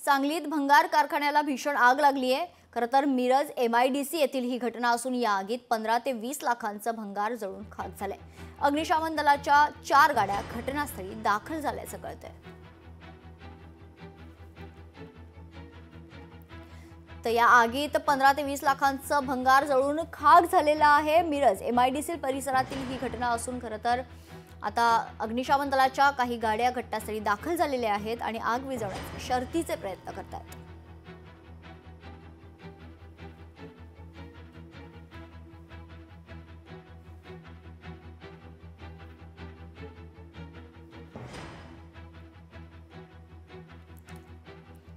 सांगलीत भंगार कारखान्याला भीषण आग लागली आहे। खरं तर मिरज MIDC येथील ही घटना असून या आगीत 15 ते 20 लाखांचं भंगार जळून खाक झालंय। अग्निशमन दलाच्या 4 गाड्या घटनास्थळी दाखल झाल्याचं कळतंय। तर या आगीत 15 ते 20 लाखांचं भंगार जळून खाक झालेला आहे। मिरज MIDC परिसरातील ही घटना असून खरं तर आता अग्निशमन दलाच्या काही गाड्या घटनास्थळी दाखल झालेल्या आहेत आणि आग विझवण्याचे शर्थीचे प्रयत्न करतात।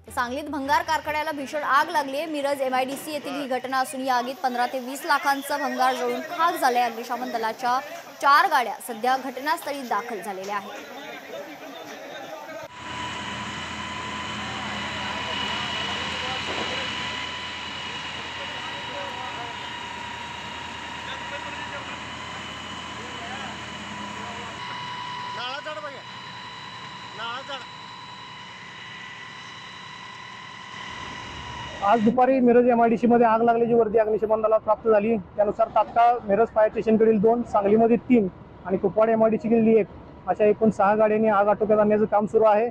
सांगलीत भंगार कारखान्याला भीषण आग लागली आहे। मिरज MIDC येथील ही घटना असून या आगीत 15 ते 20 लाखांचं भंगार जळून खाक झालंय। अग्निशमन दलाच्या 4 गाड्या सध्या घटनास्थळी दाखल झालेल्या आहेत। आज दुपारी मिरज MIDC मध्ये आग लागल्याची वर्दी अग्निशमन दलाला प्राप्त झाली। त्यानुसार तात्काळ मिरज फायर स्टेशनकडील 2, सांगलीमध्ये 3 आणि कुपवाड MIDC कडील 1 अशा एकूण 6 गाड्यांनी आग आटोक्यात आणण्याचं काम सुरू आहे।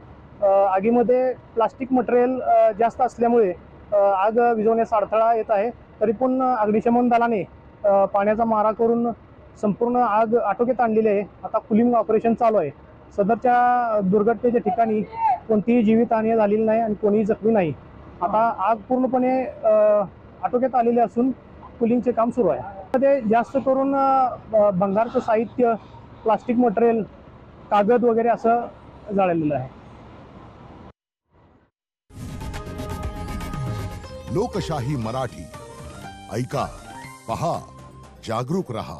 आगीमध्ये प्लास्टिक मटेरियल जास्त असल्यामुळे आग विझवण्यास अडथळा येत आहे। तरी पण अग्निशमन दलाने पाण्याचा मारा करून संपूर्ण आग आटोक्यात आणलेली आहे। आता कुलिंग ऑपरेशन चालू आहे। सदरच्या दुर्घटनेच्या ठिकाणी कोणतीही जीवितहानी झालेली नाही आणि कोणीही जखमी नाही। आता आग पूर्णपणे आटोक्यात आलेली असून कुलिंगचे काम सुरू आहे। त्यामध्ये जास्त करून भंगारचं साहित्य, प्लास्टिक मटेरियल, कागद वगैरे असं जळलेलं आहे। लोकशाही मराठी ऐका, पहा, जागरूक रहा।